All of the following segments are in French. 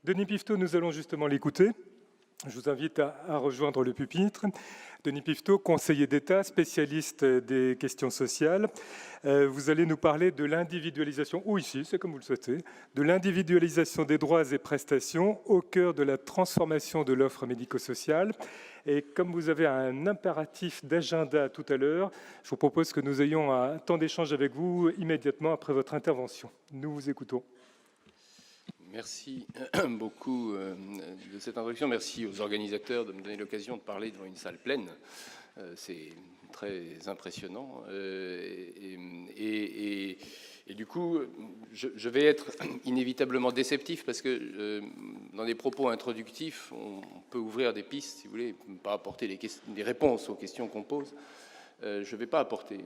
Denis Piveteau, nous allons justement l'écouter. Je vous invite à rejoindre le pupitre. Denis Piveteau, conseiller d'État, spécialiste des questions sociales. Vous allez nous parler de l'individualisation, ou ici, c'est comme vous le souhaitez, de l'individualisation des droits et prestations au cœur de la transformation de l'offre médico-sociale. Et comme vous avez un impératif d'agenda tout à l'heure, je vous propose que nous ayons un temps d'échange avec vous immédiatement après votre intervention. Nous vous écoutons. Merci beaucoup de cette introduction. Merci aux organisateurs de me donner l'occasion de parler devant une salle pleine. C'est très impressionnant. Et du coup, je vais être inévitablement déceptif parce que dans des propos introductifs, on peut ouvrir des pistes, si vous voulez, pas apporter des réponses aux questions qu'on pose. Je ne vais pas apporter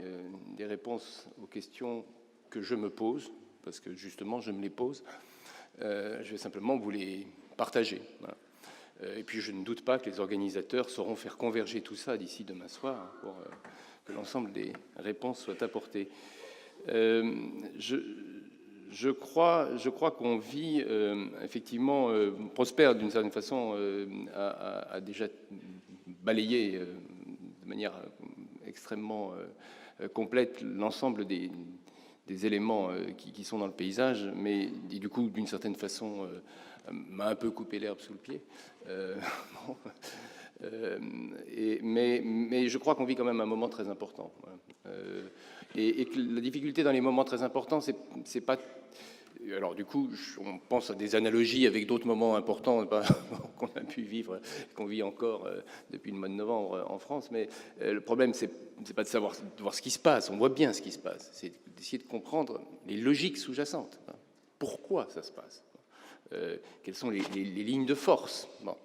des réponses aux questions que je me pose, parce que justement, je me les pose. Je vais simplement vous les partager. Voilà. Et puis je ne doute pas que les organisateurs sauront faire converger tout ça d'ici demain soir pour que l'ensemble des réponses soient apportées. Je crois qu'on vit effectivement, Prosper d'une certaine façon a déjà balayé de manière extrêmement complète l'ensemble des éléments qui sont dans le paysage, mais du coup, d'une certaine façon, m'a un peu coupé l'herbe sous le pied. Mais je crois qu'on vit quand même un moment très important. Et que la difficulté dans les moments très importants, c'est pas... Alors du coup, on pense à des analogies avec d'autres moments importants qu'on a pu vivre, qu'on vit encore depuis le mois de novembre en France. Mais le problème, c'est pas de voir ce qui se passe. On voit bien ce qui se passe. C'est d'essayer de comprendre les logiques sous-jacentes. Pourquoi ça se passe? Quelles sont les lignes de force? Bon.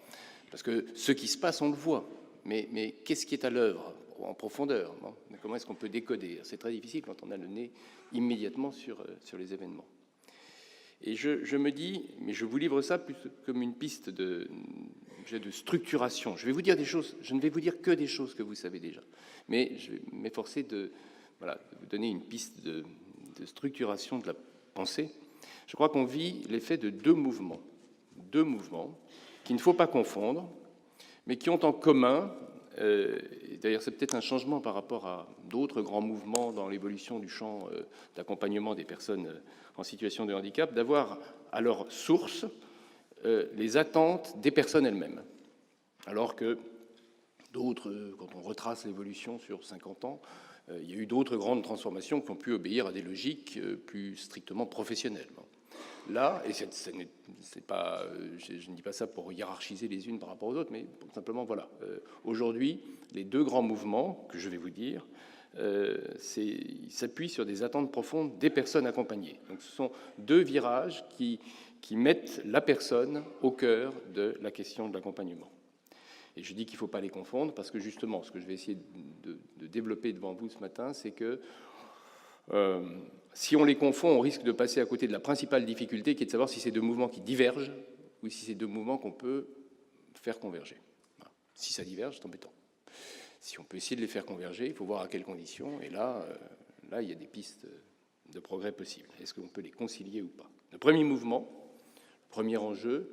Parce que ce qui se passe, on le voit. Mais qu'est-ce qui est à l'œuvre en profondeur? Bon. Comment est-ce qu'on peut décoder? C'est très difficile quand on a le nez immédiatement sur les événements. Et je me dis, mais je vous livre ça plus comme une piste de structuration. Je vais vous dire des choses, je ne vais vous dire que des choses que vous savez déjà. Mais je vais m'efforcer de vous donner une piste de structuration de la pensée. Je crois qu'on vit l'effet de deux mouvements qu'il ne faut pas confondre, mais qui ont en commun, d'ailleurs c'est peut-être un changement par rapport à d'autres grands mouvements dans l'évolution du champ d'accompagnement des personnes en situation de handicap, d'avoir à leur source les attentes des personnes elles-mêmes. Alors que d'autres, quand on retrace l'évolution sur 50 ans, il y a eu d'autres grandes transformations qui ont pu obéir à des logiques plus strictement professionnelles. Là, et c'est pas, je ne dis pas ça pour hiérarchiser les unes par rapport aux autres, mais simplement, voilà. Aujourd'hui, les deux grands mouvements que je vais vous dire, ils s'appuient sur des attentes profondes des personnes accompagnées. Donc, ce sont deux virages qui mettent la personne au cœur de la question de l'accompagnement. Et je dis qu'il ne faut pas les confondre parce que justement, ce que je vais essayer de développer devant vous ce matin, c'est que si on les confond, on risque de passer à côté de la principale difficulté qui est de savoir si c'est deux mouvements qui divergent ou si c'est deux mouvements qu'on peut faire converger. Voilà. Si ça diverge, c'est embêtant. Si on peut essayer de les faire converger, il faut voir à quelles conditions. Et là, il y a des pistes de progrès possibles. Est-ce qu'on peut les concilier ou pas? Le premier mouvement, le premier enjeu,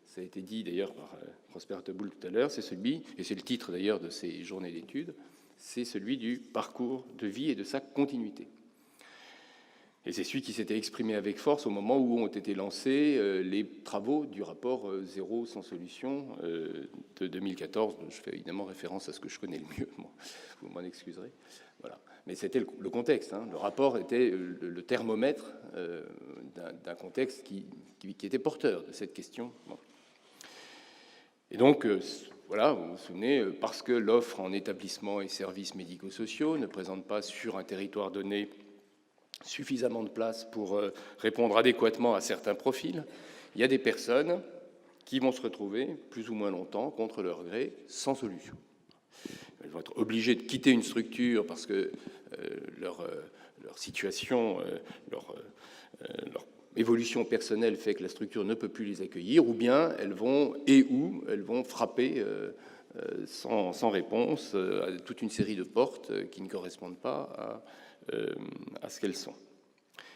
ça a été dit d'ailleurs par Prosper Teboul tout à l'heure, c'est celui, et c'est le titre d'ailleurs de ces journées d'études, c'est celui du parcours de vie et de sa continuité. Et c'est celui qui s'était exprimé avec force au moment où ont été lancés les travaux du rapport Zéro sans solution de 2014. Je fais évidemment référence à ce que je connais le mieux, vous m'en excuserez. Voilà. Mais c'était le contexte. Hein. Le rapport était le thermomètre d'un contexte qui était porteur de cette question. Bon. Et donc, voilà, vous vous souvenez, parce que l'offre en établissements et services médico-sociaux ne présente pas sur un territoire donné suffisamment de place pour répondre adéquatement à certains profils, il y a des personnes qui vont se retrouver plus ou moins longtemps, contre leur gré, sans solution. Elles vont être obligées de quitter une structure parce que leur situation, leur évolution personnelle fait que la structure ne peut plus les accueillir, ou bien elles vont frapper sans réponse à toute une série de portes qui ne correspondent pas à ce qu'elles sont.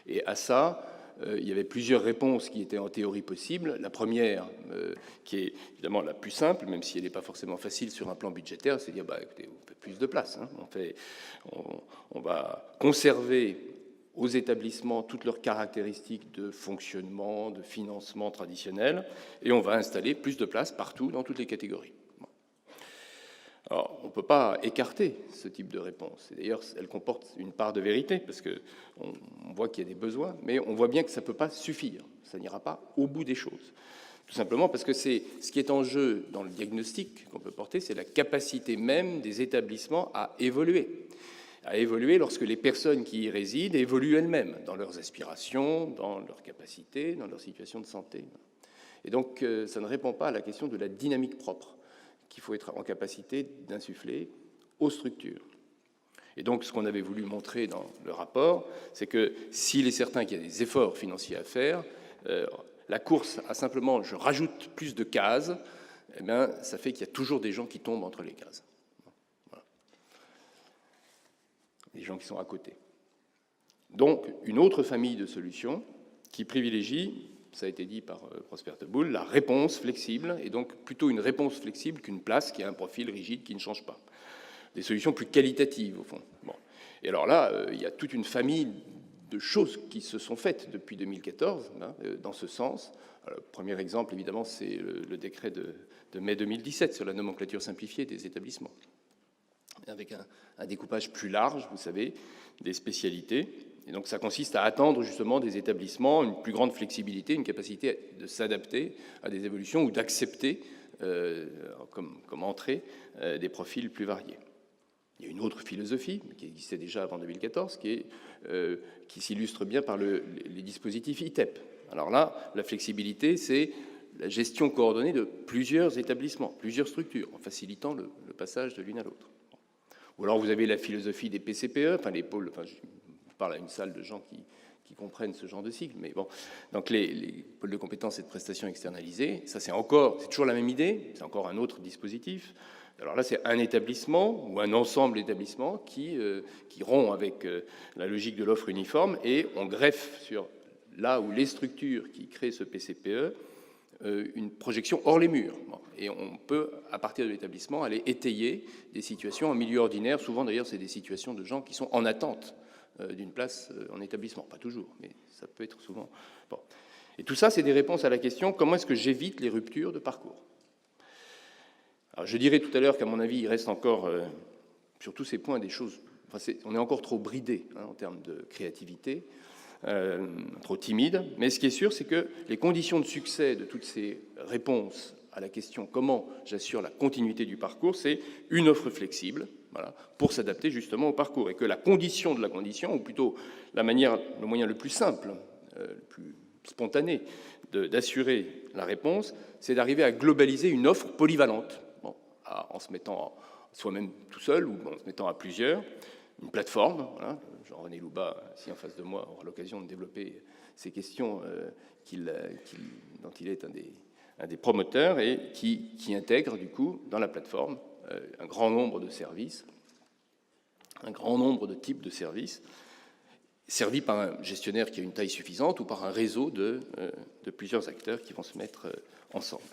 Et à ça, il y avait plusieurs réponses qui étaient en théorie possibles. La première, qui est évidemment la plus simple, même si elle n'est pas forcément facile sur un plan budgétaire, c'est de dire, écoutez, on fait plus de place. Hein. On va conserver aux établissements toutes leurs caractéristiques de fonctionnement, de financement traditionnel, et on va installer plus de places partout dans toutes les catégories. Alors, on ne peut pas écarter ce type de réponse. D'ailleurs, elle comporte une part de vérité, parce qu'on voit qu'il y a des besoins, mais on voit bien que ça ne peut pas suffire. Ça n'ira pas au bout des choses. Tout simplement parce que c'est ce qui est en jeu dans le diagnostic qu'on peut porter, c'est la capacité même des établissements à évoluer lorsque les personnes qui y résident évoluent elles-mêmes dans leurs aspirations, dans leurs capacités, dans leur situation de santé. Et donc, ça ne répond pas à la question de la dynamique propre qu'il faut être en capacité d'insuffler aux structures. Et donc, ce qu'on avait voulu montrer dans le rapport, c'est que s'il est certain qu'il y a des efforts financiers à faire, la course à simplement « je rajoute plus de cases », eh bien, ça fait qu'il y a toujours des gens qui tombent entre les cases. Voilà. Des gens qui sont à côté. Donc, une autre famille de solutions qui privilégie, ça a été dit par Prosper Teboul, la réponse flexible, et donc plutôt une réponse flexible qu'une place qui a un profil rigide qui ne change pas. Des solutions plus qualitatives, au fond. Bon. Et alors là, il y a toute une famille de choses qui se sont faites depuis 2014, hein, dans ce sens. Alors, le premier exemple, évidemment, c'est le décret de mai 2017 sur la nomenclature simplifiée des établissements, avec un découpage plus large, vous savez, des spécialités. Et donc ça consiste à attendre justement des établissements une plus grande flexibilité, une capacité de s'adapter à des évolutions ou d'accepter comme entrée des profils plus variés. Il y a une autre philosophie qui existait déjà avant 2014, qui s'illustre bien par les dispositifs ITEP. Alors là, la flexibilité, c'est la gestion coordonnée de plusieurs établissements, plusieurs structures, en facilitant le passage de l'une à l'autre. Ou alors vous avez la philosophie des PCPE, enfin les pôles, enfin, je parle à une salle de gens qui comprennent ce genre de cycle, mais bon, donc les pôles de compétences et de prestations externalisées, ça c'est toujours la même idée, c'est encore un autre dispositif. Alors là, c'est un établissement ou un ensemble d'établissements qui rompt avec la logique de l'offre uniforme et on greffe sur là où les structures qui créent ce PCPE une projection hors les murs. Bon, et on peut, à partir de l'établissement, aller étayer des situations en milieu ordinaire. Souvent, d'ailleurs, c'est des situations de gens qui sont en attente d'une place en établissement. Pas toujours, mais ça peut être souvent. Bon. Et tout ça, c'est des réponses à la question comment est-ce que j'évite les ruptures de parcours. Alors, je dirais tout à l'heure qu'à mon avis, il reste encore, sur tous ces points, des choses... Enfin, on est encore trop bridé en termes de créativité, trop timide. Mais ce qui est sûr, c'est que les conditions de succès de toutes ces réponses à la question comment j'assure la continuité du parcours, c'est une offre flexible, voilà, pour s'adapter justement au parcours. Et que la condition de la condition, ou plutôt le moyen le plus simple, le plus spontané d'assurer la réponse, c'est d'arriver à globaliser une offre polyvalente, en se mettant soi-même tout seul ou en se mettant à plusieurs, une plateforme. Voilà. Jean-René Louba, ici en face de moi, aura l'occasion de développer ces questions dont il est un des promoteurs et qui intègre du coup dans la plateforme un grand nombre de services, un grand nombre de types de services, servis par un gestionnaire qui a une taille suffisante ou par un réseau de plusieurs acteurs qui vont se mettre ensemble.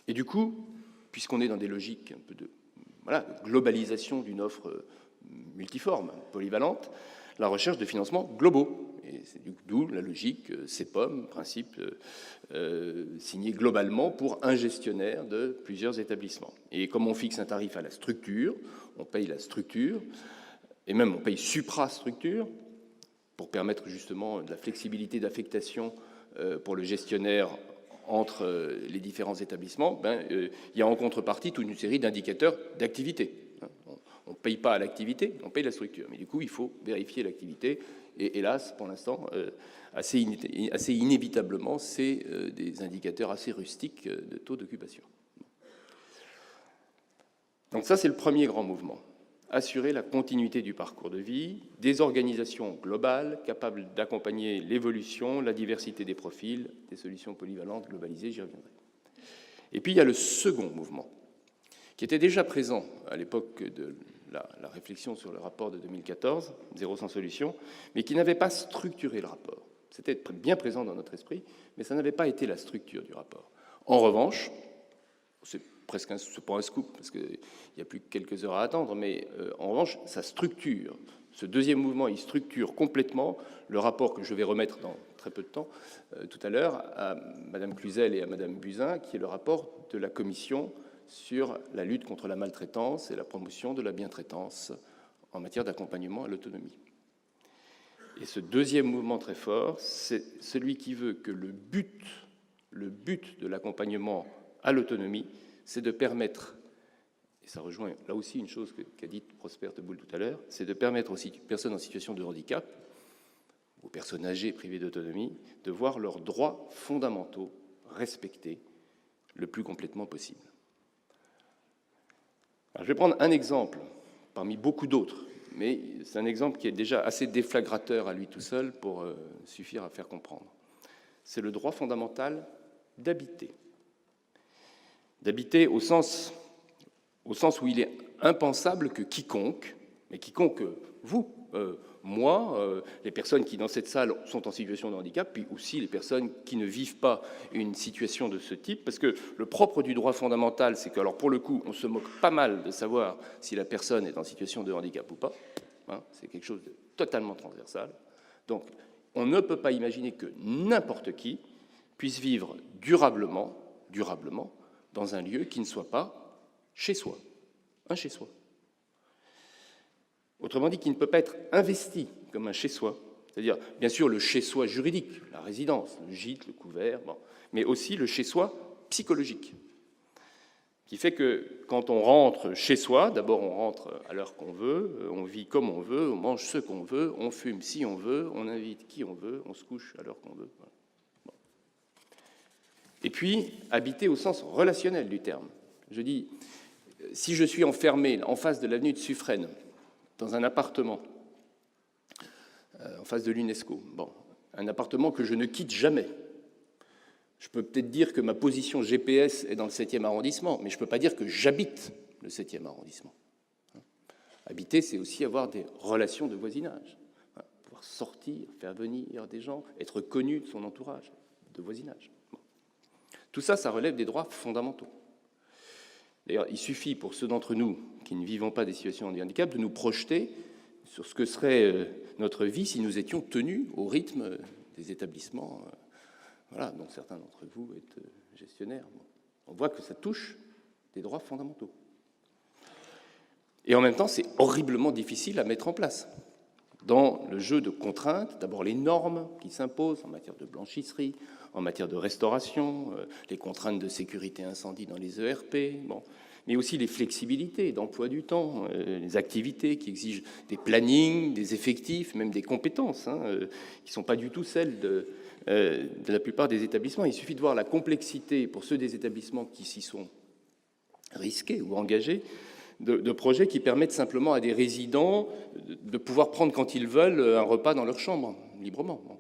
Et du coup, puisqu'on est dans des logiques un peu de globalisation d'une offre multiforme, polyvalente, la recherche de financements globaux. Et c'est d'où la logique CEPOM, principe signé globalement pour un gestionnaire de plusieurs établissements. Et comme on fixe un tarif à la structure, on paye la structure, et même on paye suprastructure, pour permettre justement de la flexibilité d'affectation pour le gestionnaire entre les différents établissements, il y a en contrepartie toute une série d'indicateurs d'activité. On ne paye pas à l'activité, on paye la structure. Mais du coup, il faut vérifier l'activité. Et hélas, pour l'instant, assez inévitablement, c'est des indicateurs assez rustiques de taux d'occupation. Donc ça, c'est le premier grand mouvement. Assurer la continuité du parcours de vie, des organisations globales capables d'accompagner l'évolution, la diversité des profils, des solutions polyvalentes, globalisées, j'y reviendrai. Et puis il y a le second mouvement, qui était déjà présent à l'époque de la réflexion sur le rapport de 2014, Zéro sans solution, mais qui n'avait pas structuré le rapport. C'était bien présent dans notre esprit, mais ça n'avait pas été la structure du rapport. En revanche, c'est pas un scoop, parce qu'il y a plus que quelques heures à attendre, mais en revanche, ça structure. Ce deuxième mouvement, il structure complètement le rapport que je vais remettre dans très peu de temps, tout à l'heure, à Mme Cluzel et à Mme Buzyn, qui est le rapport de la Commission sur la lutte contre la maltraitance et la promotion de la bientraitance en matière d'accompagnement à l'autonomie. Et ce deuxième mouvement très fort, c'est celui qui veut que le but de l'accompagnement à l'autonomie, c'est de permettre, et ça rejoint là aussi une chose qu'a dit Prosper Teboul tout à l'heure, c'est de permettre aux personnes en situation de handicap, aux personnes âgées privées d'autonomie, de voir leurs droits fondamentaux respectés le plus complètement possible. Alors, je vais prendre un exemple parmi beaucoup d'autres, mais c'est un exemple qui est déjà assez déflagrateur à lui tout seul pour suffire à faire comprendre. C'est le droit fondamental d'habiter. D'habiter au sens où il est impensable que quiconque, mais quiconque, vous, moi, les personnes qui dans cette salle sont en situation de handicap, puis aussi les personnes qui ne vivent pas une situation de ce type, parce que le propre du droit fondamental, c'est que, alors pour le coup, on se moque pas mal de savoir si la personne est en situation de handicap ou pas, hein, c'est quelque chose de totalement transversal. Donc, on ne peut pas imaginer que n'importe qui puisse vivre durablement, dans un lieu qui ne soit pas chez soi, un chez soi. Autrement dit, qui ne peut pas être investi comme un chez-soi, c'est-à-dire, bien sûr, le chez-soi juridique, la résidence, le gîte, le couvert, bon, mais aussi le chez-soi psychologique, qui fait que quand on rentre chez soi, d'abord on rentre à l'heure qu'on veut, on vit comme on veut, on mange ce qu'on veut, on fume si on veut, on invite qui on veut, on se couche à l'heure qu'on veut. Voilà. Bon. Et puis, habiter au sens relationnel du terme. Je dis, si je suis enfermé en face de l'avenue de Suffren, dans un appartement, en face de l'UNESCO, bon, un appartement que je ne quitte jamais. Je peux peut-être dire que ma position GPS est dans le 7e arrondissement, mais je ne peux pas dire que j'habite le 7e arrondissement. Habiter, c'est aussi avoir des relations de voisinage, pouvoir sortir, faire venir des gens, être connu de son entourage, de voisinage. Bon. Tout ça, ça relève des droits fondamentaux. D'ailleurs, il suffit pour ceux d'entre nous qui ne vivons pas des situations de handicap de nous projeter sur ce que serait notre vie si nous étions tenus au rythme des établissements, voilà, dont certains d'entre vous êtes gestionnaires. Bon. On voit que ça touche des droits fondamentaux. Et en même temps, c'est horriblement difficile à mettre en place. Dans le jeu de contraintes, d'abord les normes qui s'imposent en matière de blanchisserie, en matière de restauration, les contraintes de sécurité incendie dans les ERP, bon, mais aussi les flexibilités d'emploi du temps, les activités qui exigent des plannings, des effectifs, même des compétences, qui ne sont pas du tout celles de la plupart des établissements. Il suffit de voir la complexité, pour ceux des établissements qui s'y sont risqués ou engagés, de projets qui permettent simplement à des résidents de pouvoir prendre quand ils veulent un repas dans leur chambre, librement. Bon,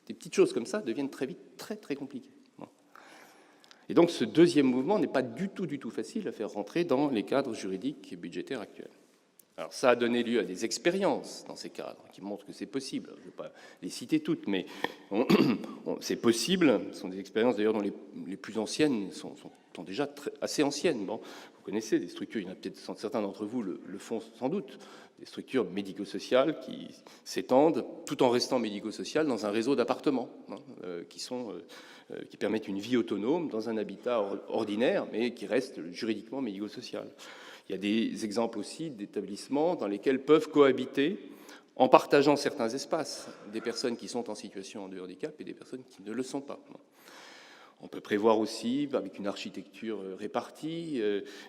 des petites choses comme ça deviennent très vite très, très compliquées. Bon. Et donc ce deuxième mouvement n'est pas du tout facile à faire rentrer dans les cadres juridiques et budgétaires actuels. Alors ça a donné lieu à des expériences dans ces cadres qui montrent que c'est possible. Je ne vais pas les citer toutes, mais c'est possible. Ce sont des expériences d'ailleurs dont les plus anciennes sont déjà assez anciennes. Bon, vous connaissez des structures, il y en a peut-être certains d'entre vous le font sans doute, des structures médico-sociales qui s'étendent tout en restant médico-sociales dans un réseau d'appartements qui permettent une vie autonome dans un habitat ordinaire, mais qui reste juridiquement médico-social. Il y a des exemples aussi d'établissements dans lesquels peuvent cohabiter, en partageant certains espaces, des personnes qui sont en situation de handicap et des personnes qui ne le sont pas. On peut prévoir aussi, avec une architecture répartie,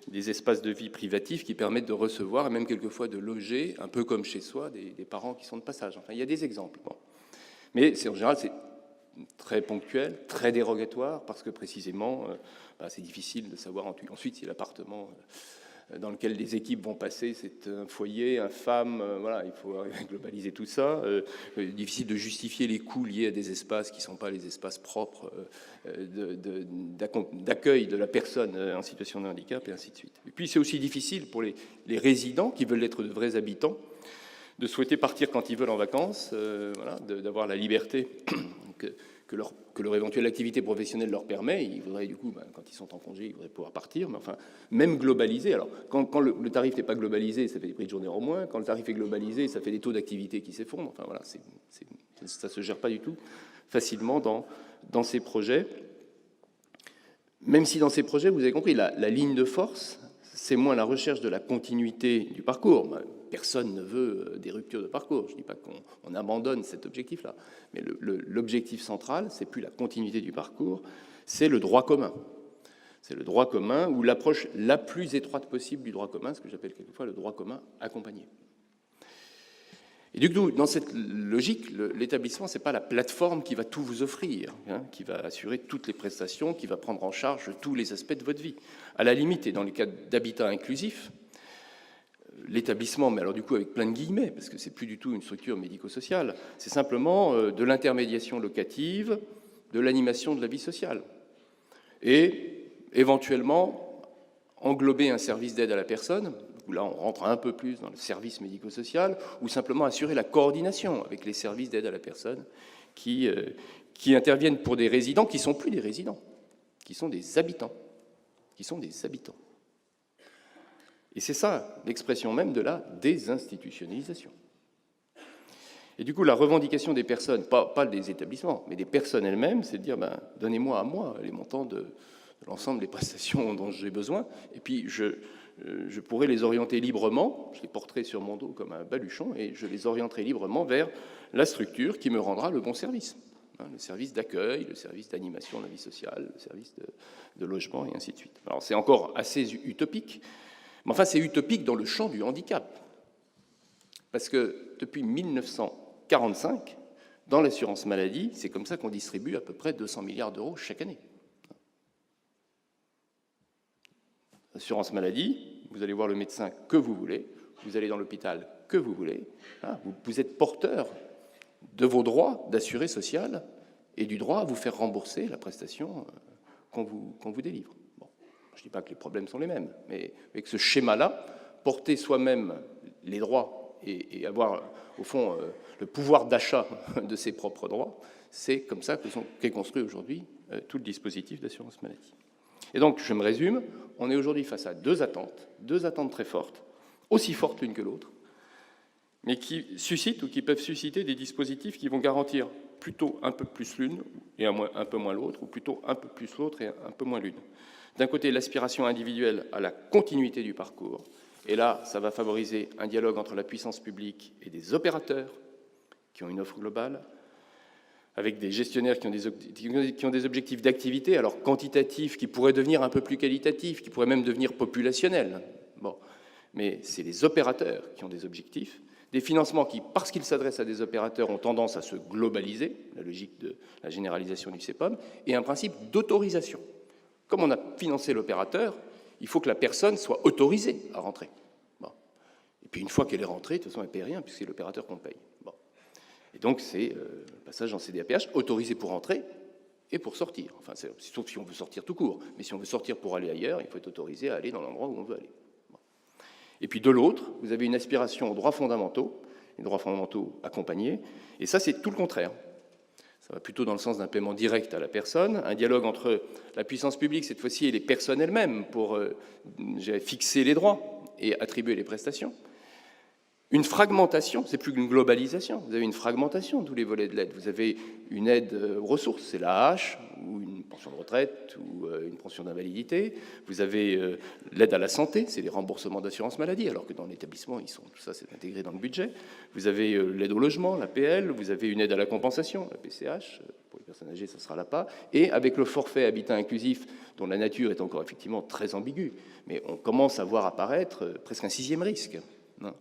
des espaces de vie privatifs qui permettent de recevoir et même quelquefois de loger, un peu comme chez soi, des parents qui sont de passage. Enfin, il y a des exemples. Bon. Mais en général, c'est très ponctuel, très dérogatoire, parce que précisément, c'est difficile de savoir ensuite si l'appartement dans lequel les équipes vont passer, c'est un foyer, un femme, voilà, il faut globaliser tout ça. Difficile de justifier les coûts liés à des espaces qui ne sont pas les espaces propres d'accueil de la personne en situation de handicap, et ainsi de suite. Et puis c'est aussi difficile pour les résidents qui veulent être de vrais habitants de souhaiter partir quand ils veulent en vacances, voilà, d'avoir la liberté que leur éventuelle activité professionnelle leur permet. Ils voudraient du coup, quand ils sont en congé, ils voudraient pouvoir partir, mais enfin, même globalisé. Alors, quand le tarif n'est pas globalisé, ça fait des prix de journée en moins. Quand le tarif est globalisé, ça fait des taux d'activité qui s'effondrent. Enfin, voilà, ça se gère pas du tout facilement dans ces projets. Même si dans ces projets, vous avez compris, la ligne de force, c'est moins la recherche de la continuité du parcours. Personne ne veut des ruptures de parcours. Je ne dis pas qu'on abandonne cet objectif-là. Mais l'objectif central, c'est plus la continuité du parcours, c'est le droit commun. C'est le droit commun ou l'approche la plus étroite possible du droit commun, ce que j'appelle quelquefois le droit commun accompagné. Et du coup, dans cette logique, l'établissement, ce n'est pas la plateforme qui va tout vous offrir, qui va assurer toutes les prestations, qui va prendre en charge tous les aspects de votre vie. À la limite, et dans les cas d'habitat inclusif, l'établissement, mais alors du coup avec plein de guillemets, parce que c'est plus du tout une structure médico-sociale, c'est simplement de l'intermédiation locative, de l'animation de la vie sociale. Et éventuellement, englober un service d'aide à la personne, où là on rentre un peu plus dans le service médico-social, ou simplement assurer la coordination avec les services d'aide à la personne qui interviennent pour des résidents qui ne sont plus des résidents, qui sont des habitants. Et c'est ça l'expression même de la désinstitutionnalisation. Et du coup, la revendication des personnes, pas des établissements, mais des personnes elles-mêmes, c'est de dire, donnez-moi à moi les montants de l'ensemble des prestations dont j'ai besoin, et puis je pourrai les orienter librement, je les porterai sur mon dos comme un baluchon, et je les orienterai librement vers la structure qui me rendra le bon service. Le service d'accueil, le service d'animation de la vie sociale, le service de logement, et ainsi de suite. Alors c'est encore assez utopique, mais enfin c'est utopique dans le champ du handicap. Parce que depuis 1945, dans l'assurance maladie, c'est comme ça qu'on distribue à peu près 200 milliards d'euros chaque année. Assurance maladie, vous allez voir le médecin que vous voulez, vous allez dans l'hôpital que vous voulez, vous êtes porteur de vos droits d'assuré social et du droit à vous faire rembourser la prestation qu'on vous délivre. Bon, je ne dis pas que les problèmes sont les mêmes, mais avec ce schéma-là, porter soi-même les droits et avoir, au fond, le pouvoir d'achat de ses propres droits, c'est comme ça qu'est construit aujourd'hui tout le dispositif d'assurance maladie. Et donc, je me résume, on est aujourd'hui face à deux attentes très fortes, aussi fortes l'une que l'autre, mais qui suscitent ou qui peuvent susciter des dispositifs qui vont garantir plutôt un peu plus l'une et un peu moins l'autre, ou plutôt un peu plus l'autre et un peu moins l'une. D'un côté, l'aspiration individuelle à la continuité du parcours, et là, ça va favoriser un dialogue entre la puissance publique et des opérateurs qui ont une offre globale, avec des gestionnaires qui ont des objectifs d'activité, alors quantitatifs, qui pourraient devenir un peu plus qualitatifs, qui pourraient même devenir populationnels. Bon. Mais c'est les opérateurs qui ont des objectifs, des financements qui, parce qu'ils s'adressent à des opérateurs, ont tendance à se globaliser, la logique de la généralisation du CEPOM, et un principe d'autorisation. Comme on a financé l'opérateur, il faut que la personne soit autorisée à rentrer. Bon. Et puis une fois qu'elle est rentrée, de toute façon, elle ne paye rien, puisque c'est l'opérateur qu'on paye. Bon. Et donc, c'est le passage en CDAPH, autorisé pour entrer et pour sortir. Enfin, sauf si on veut sortir tout court. Mais si on veut sortir pour aller ailleurs, il faut être autorisé à aller dans l'endroit où on veut aller. Bon. Et puis de l'autre, vous avez une aspiration aux droits fondamentaux, les droits fondamentaux accompagnés, et ça, c'est tout le contraire. Ça va plutôt dans le sens d'un paiement direct à la personne, un dialogue entre la puissance publique, cette fois-ci, et les personnes elles-mêmes pour fixer les droits et attribuer les prestations. Une fragmentation, c'est plus qu'une globalisation, vous avez une fragmentation de tous les volets de l'aide. Vous avez une aide aux ressources, c'est la hache, ou une pension de retraite, ou une pension d'invalidité. Vous avez l'aide à la santé, c'est les remboursements d'assurance maladie, alors que dans l'établissement, tout ça c'est intégré dans le budget. Vous avez l'aide au logement, l'APL, vous avez une aide à la compensation, la PCH, pour les personnes âgées, ça sera l'APA, et avec le forfait habitat inclusif, dont la nature est encore effectivement très ambiguë, mais on commence à voir apparaître presque un sixième risque. Non ?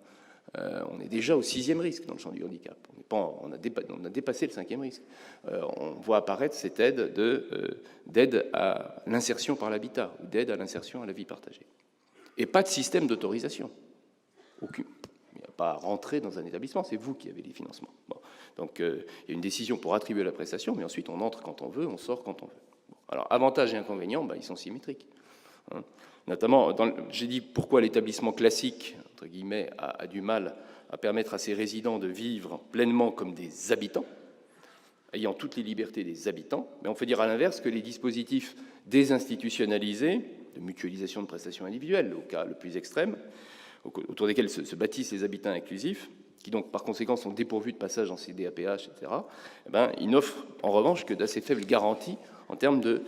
On est déjà au sixième risque dans le champ du handicap. On a dépassé le cinquième risque. On voit apparaître cette aide d'aide à l'insertion par l'habitat ou d'aide à l'insertion à la vie partagée. Et pas de système d'autorisation. Aucun. Il n'y a pas à rentrer dans un établissement, c'est vous qui avez les financements. Bon. Donc il y a une décision pour attribuer la prestation, mais ensuite on entre quand on veut, on sort quand on veut. Bon. Alors avantages et inconvénients, ils sont symétriques. Notamment, j'ai dit pourquoi l'établissement classique, entre guillemets, a du mal à permettre à ces résidents de vivre pleinement comme des habitants, ayant toutes les libertés des habitants, mais on peut dire à l'inverse que les dispositifs désinstitutionnalisés, de mutualisation de prestations individuelles, au cas le plus extrême, autour desquels se bâtissent les habitats inclusifs, qui donc par conséquent sont dépourvus de passage en CDAPH, etc., ils n'offrent en revanche que d'assez faibles garanties en termes de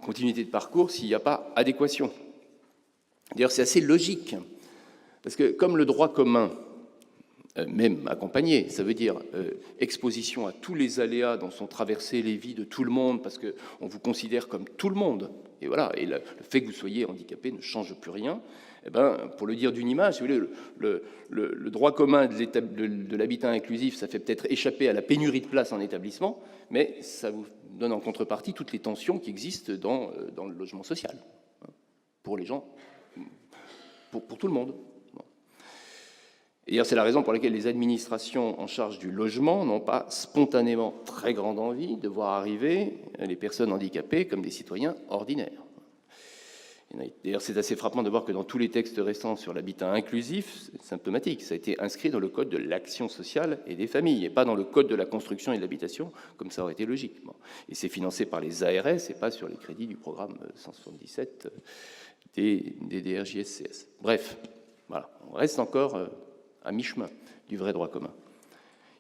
continuité de parcours s'il n'y a pas adéquation. D'ailleurs, c'est assez logique, parce que comme le droit commun, même accompagné, ça veut dire exposition à tous les aléas dont sont traversées les vies de tout le monde, parce qu'on vous considère comme tout le monde, et voilà, et le fait que vous soyez handicapé ne change plus rien. Pour le dire d'une image, si vous voulez, le droit commun de l'habitat inclusif, ça fait peut-être échapper à la pénurie de places en établissement, mais ça vous donne en contrepartie toutes les tensions qui existent dans le logement social, pour les gens, pour tout le monde. Et c'est la raison pour laquelle les administrations en charge du logement n'ont pas spontanément très grande envie de voir arriver les personnes handicapées comme des citoyens ordinaires. D'ailleurs, c'est assez frappant de voir que dans tous les textes récents sur l'habitat inclusif, c'est symptomatique, ça a été inscrit dans le Code de l'action sociale et des familles, et pas dans le Code de la construction et de l'habitation, comme ça aurait été logique. Et c'est financé par les ARS et pas sur les crédits du programme 177 des DRJSCS. Bref, voilà, on reste encore à mi-chemin du vrai droit commun.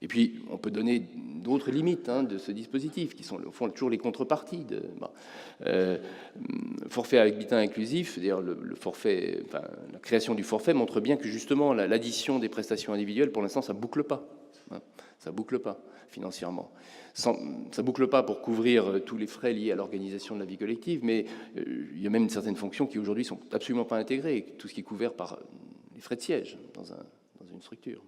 Et puis, on peut donner d'autres limites de ce dispositif, qui sont au fond toujours les contreparties. Forfait habitat inclusif, c'est-à-dire le forfait, la création du forfait montre bien que justement l'addition des prestations individuelles, pour l'instant, ça boucle pas. Ça boucle pas financièrement. Ça boucle pas pour couvrir tous les frais liés à l'organisation de la vie collective, mais il y a même certaines fonctions qui aujourd'hui sont absolument pas intégrées, tout ce qui est couvert par les frais de siège dans une structure.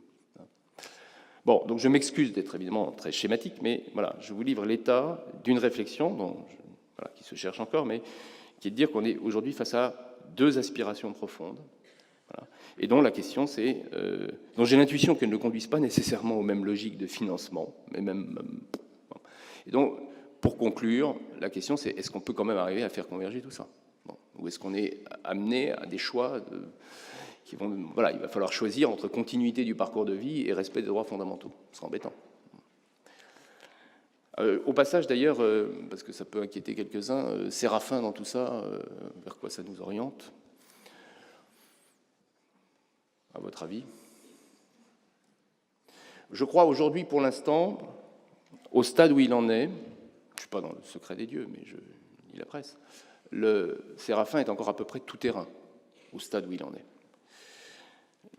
Bon, donc je m'excuse d'être évidemment très schématique, mais voilà, je vous livre l'état d'une réflexion qui se cherche encore, mais qui est de dire qu'on est aujourd'hui face à deux aspirations profondes, voilà, et dont la question c'est, dont j'ai l'intuition qu'elles ne conduisent pas nécessairement aux mêmes logiques de financement, mais même. Et donc, pour conclure, la question c'est, est-ce qu'on peut quand même arriver à faire converger tout ça, ou est-ce qu'on est amené à des choix il va falloir choisir entre continuité du parcours de vie et respect des droits fondamentaux. C'est embêtant. Au passage, d'ailleurs, parce que ça peut inquiéter quelques-uns, Séraphin dans tout ça, vers quoi ça nous oriente, à votre avis? Je crois aujourd'hui, pour l'instant, au stade où il en est, je ne suis pas dans le secret des dieux, mais je lis la presse, le Séraphin est encore à peu près tout terrain, au stade où il en est.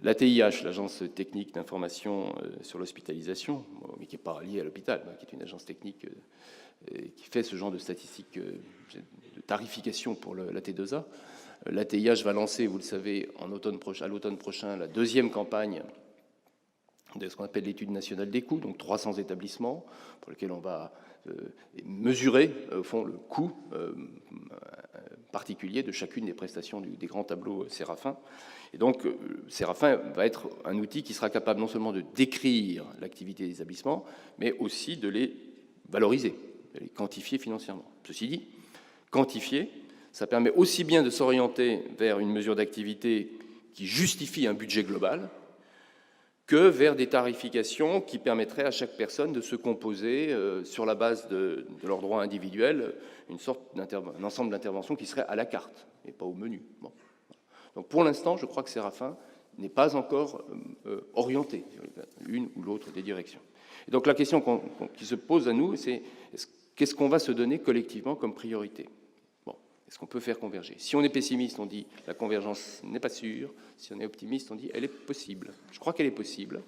L'ATIH, l'Agence technique d'information sur l'hospitalisation, mais qui n'est pas liée à l'hôpital, qui est une agence technique qui fait ce genre de statistiques de tarification pour la T2A. L'ATIH va lancer, vous le savez, à l'automne prochain, la deuxième campagne de ce qu'on appelle l'étude nationale des coûts, donc 300 établissements, pour lesquels on va mesurer, au fond, le coût particulier de chacune des prestations des grands tableaux Séraphin. Et donc, Séraphin va être un outil qui sera capable non seulement de décrire l'activité des établissements, mais aussi de les valoriser, de les quantifier financièrement. Ceci dit, quantifier, ça permet aussi bien de s'orienter vers une mesure d'activité qui justifie un budget global, que vers des tarifications qui permettraient à chaque personne de se composer, sur la base de leurs droits individuels, un ensemble d'interventions qui serait à la carte, et pas au menu. Bon. Donc pour l'instant, je crois que Séraphin n'est pas encore orienté l'une ou l'autre des directions. Et donc la question qui se pose à nous, c'est qu'est-ce qu'on va se donner collectivement comme priorité? Bon, est-ce qu'on peut faire converger? Si on est pessimiste, on dit la convergence n'est pas sûre. Si on est optimiste, on dit elle est possible. Je crois qu'elle est possible.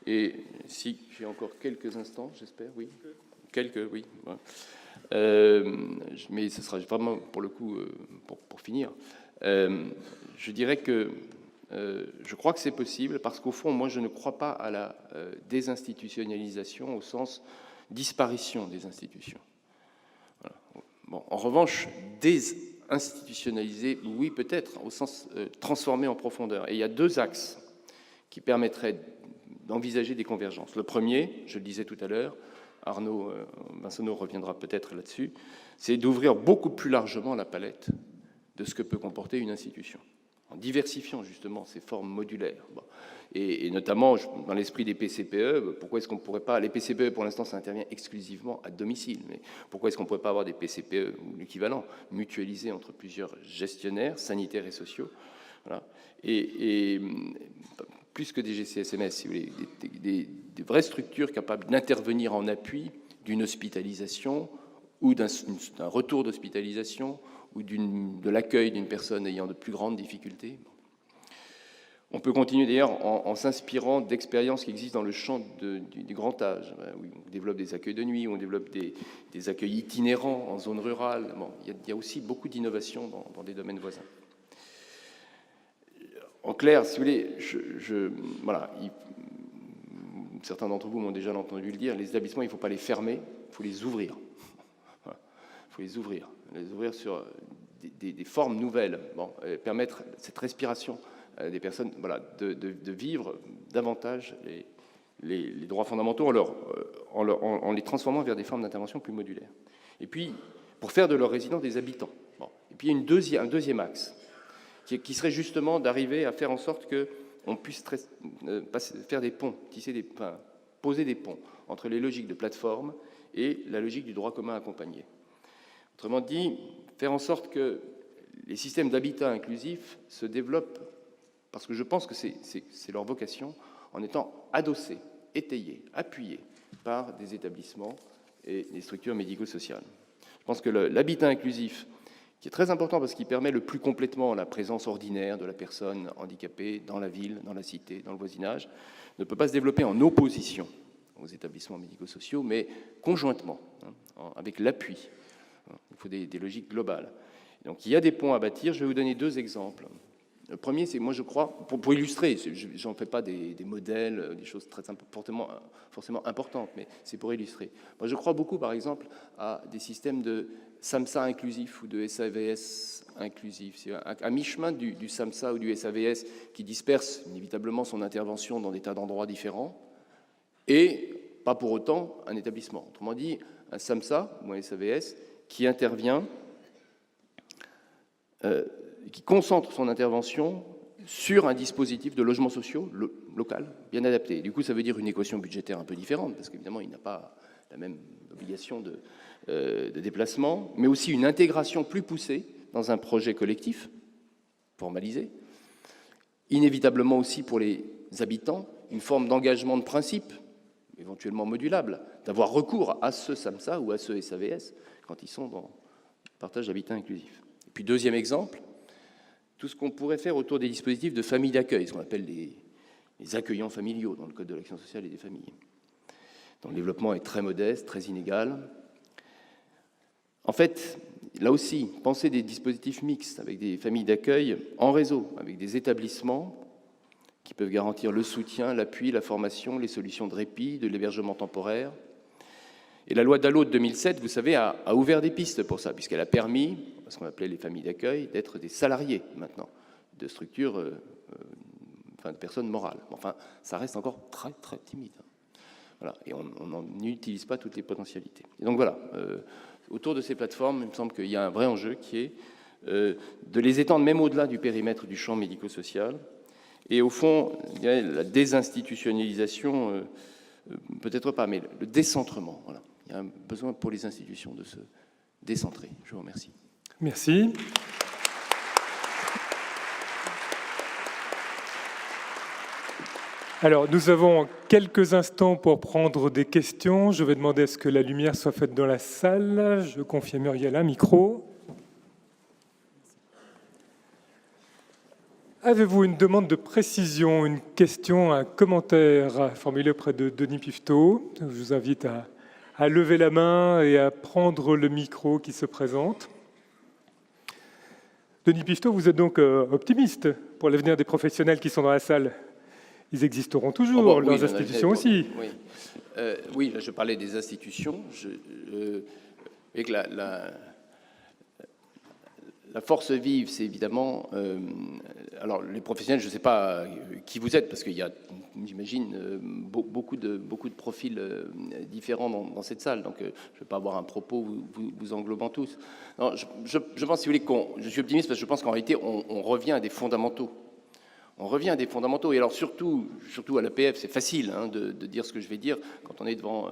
Et si j'ai encore quelques instants, j'espère, oui. Oui. Ouais. Mais ce sera vraiment pour le coup, pour finir. Je dirais que je crois que c'est possible parce qu'au fond, moi, je ne crois pas à la désinstitutionnalisation au sens disparition des institutions. Voilà. Bon, en revanche, désinstitutionnaliser, oui, peut-être, au sens transformer en profondeur. Et il y a deux axes qui permettraient d'envisager des convergences. Le premier, je le disais tout à l'heure, Arnaud Vincent reviendra peut-être là-dessus, c'est d'ouvrir beaucoup plus largement la palette de ce que peut comporter une institution, en diversifiant justement ces formes modulaires. Bon. Et notamment, dans l'esprit des PCPE, pourquoi est-ce qu'on ne pourrait pas... Les PCPE, pour l'instant, ça intervient exclusivement à domicile, mais pourquoi est-ce qu'on ne pourrait pas avoir des PCPE, ou l'équivalent, mutualisés entre plusieurs gestionnaires sanitaires et sociaux, voilà. Et plus que des GCSMS, si vous voulez, des vraies structures capables d'intervenir en appui d'une hospitalisation ou d'un retour d'hospitalisation ou de l'accueil d'une personne ayant de plus grandes difficultés. On peut continuer d'ailleurs en s'inspirant d'expériences qui existent dans le champ du grand âge, où on développe des accueils de nuit, où on développe des accueils itinérants en zone rurale. Bon, il y a aussi beaucoup d'innovations dans des domaines voisins. En clair, si vous voulez, voilà, certains d'entre vous m'ont déjà entendu le dire, les établissements, il ne faut pas les fermer, il faut les ouvrir. Voilà. Il faut les ouvrir sur des formes nouvelles, bon, permettre cette respiration des personnes, voilà, de vivre davantage les droits fondamentaux en les transformant vers des formes d'intervention plus modulaires. Et puis, pour faire de leurs résidents des habitants. Bon. Et puis, il y a un deuxième axe, qui serait justement d'arriver à faire en sorte qu'on puisse faire des ponts, poser des ponts entre les logiques de plateforme et la logique du droit commun accompagné. Autrement dit, faire en sorte que les systèmes d'habitat inclusif se développent, parce que je pense que c'est leur vocation, en étant adossés, étayés, appuyés par des établissements et des structures médico-sociales. Je pense que l'habitat inclusif, qui est très important parce qu'il permet le plus complètement la présence ordinaire de la personne handicapée dans la ville, dans la cité, dans le voisinage, ne peut pas se développer en opposition aux établissements médico-sociaux, mais conjointement, avec l'appui. Il faut des logiques globales. Donc il y a des ponts à bâtir. Je vais vous donner deux exemples. Le premier, c'est, moi je crois, pour illustrer, j'en fais pas des modèles, des choses très forcément importantes, mais c'est pour illustrer. Moi je crois beaucoup, par exemple, à des systèmes de SAMSA inclusif ou de SAVS inclusif. C'est à mi-chemin du SAMSA ou du SAVS qui disperse inévitablement son intervention dans des tas d'endroits différents et pas pour autant un établissement. Autrement dit, un SAMSA ou un SAVS qui intervient, qui concentre son intervention sur un dispositif de logement social local bien adapté. Du coup, ça veut dire une équation budgétaire un peu différente, parce qu'évidemment, il n'a pas la même obligation de déplacement, mais aussi une intégration plus poussée dans un projet collectif, formalisé. Inévitablement aussi pour les habitants, une forme d'engagement de principe, éventuellement modulable, d'avoir recours à ce SAMSA ou à ce SAVS quand ils sont dans le partage d'habitat inclusif. Et puis deuxième exemple, tout ce qu'on pourrait faire autour des dispositifs de famille d'accueil, ce qu'on appelle les accueillants familiaux dans le Code de l'action sociale et des familles, dont le développement est très modeste, très inégal. En fait, là aussi, penser des dispositifs mixtes avec des familles d'accueil en réseau, avec des établissements qui peuvent garantir le soutien, l'appui, la formation, les solutions de répit, de l'hébergement temporaire. Et la loi DALLO de 2007, vous savez, a ouvert des pistes pour ça, puisqu'elle a permis, ce qu'on appelait les familles d'accueil, d'être des salariés maintenant, de structures, de personnes morales. Enfin, ça reste encore très, très timide. Voilà, et on n'utilise pas toutes les potentialités. Et donc voilà, autour de ces plateformes, il me semble qu'il y a un vrai enjeu qui est de les étendre même au-delà du périmètre du champ médico-social. Et au fond, la désinstitutionnalisation, peut-être pas, mais le décentrement. Voilà. Il y a un besoin pour les institutions de se décentrer. Je vous remercie. Merci. Alors, nous avons quelques instants pour prendre des questions. Je vais demander à ce que la lumière soit faite dans la salle. Je confie à Muriel un micro. Avez-vous une demande de précision, une question, un commentaire formulé auprès de Denis Piveteau? Je vous invite à lever la main et à prendre le micro qui se présente. Denis Piveteau, vous êtes donc optimiste pour l'avenir des professionnels qui sont dans la salle? Ils existeront toujours, leurs institutions aussi. Oui. Oui, là, je parlais des institutions. Avec la force vive, c'est évidemment... alors, les professionnels, je ne sais pas qui vous êtes, parce qu'il y a, j'imagine, beaucoup de profils différents dans cette salle. Donc, je ne vais pas avoir un propos vous englobant tous. Non, je pense, si vous voulez, je suis optimiste parce que je pense qu'en réalité, on revient à des fondamentaux. On revient à des fondamentaux. Et alors, surtout à l'APF, c'est facile de dire ce que je vais dire quand on est devant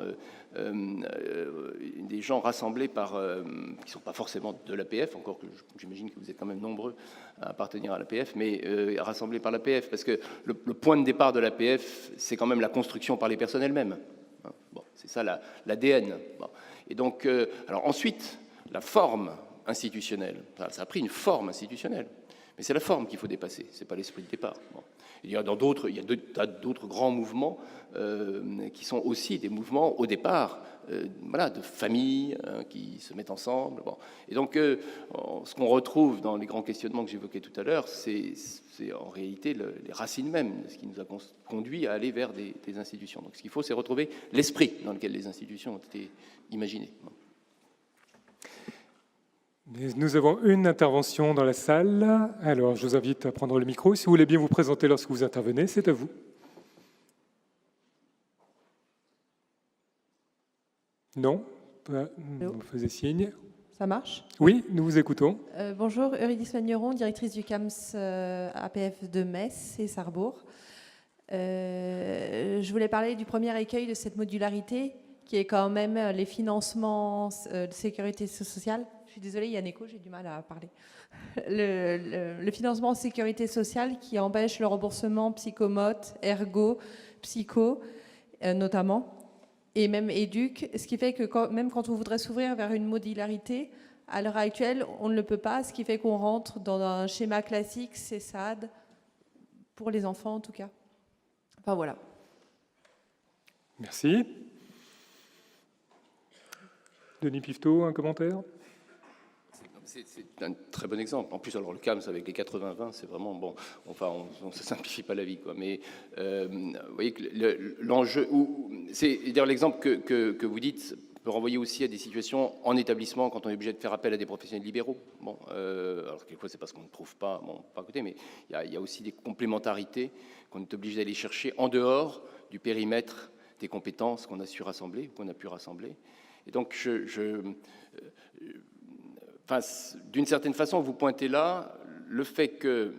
des gens rassemblés qui ne sont pas forcément de l'APF, encore que j'imagine que vous êtes quand même nombreux à appartenir à l'APF, mais rassemblés par l'APF. Parce que le point de départ de l'APF, c'est quand même la construction par les personnes elles-mêmes. Bon, c'est ça l'ADN. Bon. Et donc, alors ensuite, la forme institutionnelle. Ça a pris une forme institutionnelle. Mais c'est la forme qu'il faut dépasser, ce n'est pas l'esprit de départ. Bon. Il y a d'autres grands mouvements qui sont aussi des mouvements, au départ, de familles qui se mettent ensemble. Bon. Et donc, ce qu'on retrouve dans les grands questionnements que j'évoquais tout à l'heure, c'est en réalité les racines mêmes de ce qui nous a conduit à aller vers des institutions. Donc, ce qu'il faut, c'est retrouver l'esprit dans lequel les institutions ont été imaginées. Bon. Nous avons une intervention dans la salle. Alors, je vous invite à prendre le micro. Si vous voulez bien vous présenter lorsque vous intervenez, c'est à vous. Non? Vous faisiez signe. Ça marche? Oui, nous vous écoutons. Bonjour, Eurydice Magneron, directrice du CAMS APF de Metz et Sarrebourg. Je voulais parler du premier écueil de cette modularité, qui est quand même les financements de sécurité sociale. Je suis désolée, il y a un écho, j'ai du mal à parler. Le financement de sécurité sociale qui empêche le remboursement psychomote, ergo, psycho, notamment, et même éduc, ce qui fait que même quand on voudrait s'ouvrir vers une modularité, à l'heure actuelle, on ne le peut pas, ce qui fait qu'on rentre dans un schéma classique, CESAD, pour les enfants en tout cas. Enfin voilà. Merci. Denis Pifto, un commentaire? C'est un très bon exemple. En plus, alors le CAMS avec les 80-20, c'est vraiment bon. Enfin, on ne simplifie pas la vie, quoi. Mais vous voyez que l'enjeu, c'est d'ailleurs l'exemple que vous dites peut renvoyer aussi à des situations en établissement quand on est obligé de faire appel à des professionnels libéraux. Bon, alors quelquefois c'est parce qu'on ne trouve pas, pas à côté, mais il y a aussi des complémentarités qu'on est obligé d'aller chercher en dehors du périmètre des compétences qu'on a su rassembler, qu'on a pu rassembler. Et donc d'une certaine façon, vous pointez là le fait que,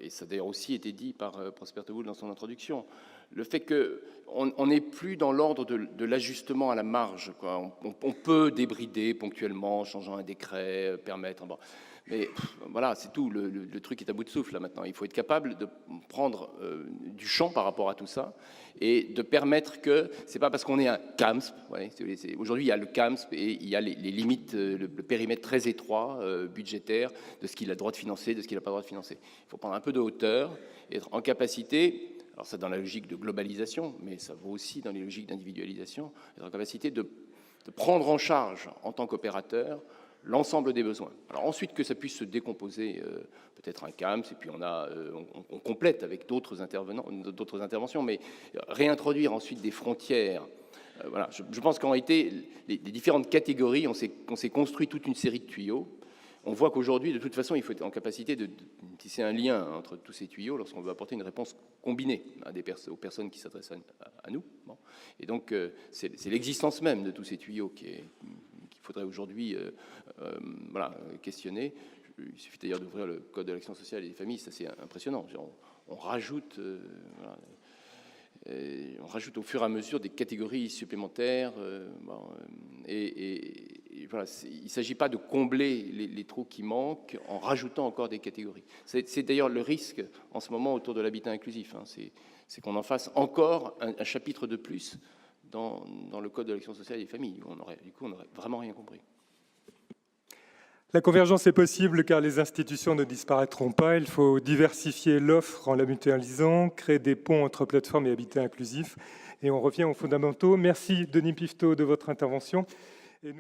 et ça a d'ailleurs aussi été dit par Prosper Teboul dans son introduction, le fait qu'on n'est plus dans l'ordre de l'ajustement à la marge, quoi. On peut débrider ponctuellement, changeant un décret, permettre... Bon. Mais voilà, c'est tout, le truc est à bout de souffle là maintenant. Il faut être capable de prendre du champ par rapport à tout ça et de permettre que, c'est pas parce qu'on est un CAMSP, ouais, aujourd'hui il y a le CAMSP et il y a les limites, le périmètre très étroit budgétaire de ce qu'il a le droit de financer, de ce qu'il n'a pas le droit de financer. Il faut prendre un peu de hauteur et être en capacité, alors ça dans la logique de globalisation, mais ça vaut aussi dans les logiques d'individualisation, être en capacité de prendre en charge en tant qu'opérateur l'ensemble des besoins. Alors ensuite que ça puisse se décomposer, peut-être un CAMS, et puis on complète avec d'autres interventions, mais réintroduire ensuite des frontières. Voilà, je pense qu'en réalité, les différentes catégories, on s'est construit toute une série de tuyaux. On voit qu'aujourd'hui, de toute façon, il faut être en capacité de tisser un lien entre tous ces tuyaux lorsqu'on veut apporter une réponse combinée aux personnes qui s'adressent à nous. Bon. Et donc, c'est l'existence même de tous ces tuyaux qu'il faudrait aujourd'hui questionner. Il suffit d'ailleurs d'ouvrir le Code de l'action sociale et des familles, ça c'est impressionnant. On rajoute au fur et à mesure des catégories supplémentaires. Et voilà, il ne s'agit pas de combler les trous qui manquent en rajoutant encore des catégories. C'est d'ailleurs le risque en ce moment autour de l'habitat inclusif. Hein, c'est qu'on en fasse encore un chapitre de plus dans le Code de l'action sociale et des familles. On n'aurait vraiment rien compris. La convergence est possible car les institutions ne disparaîtront pas. Il faut diversifier l'offre en la mutualisant, créer des ponts entre plateformes et habitat inclusif. Et on revient aux fondamentaux. Merci Denis Pifto de votre intervention. Et nous...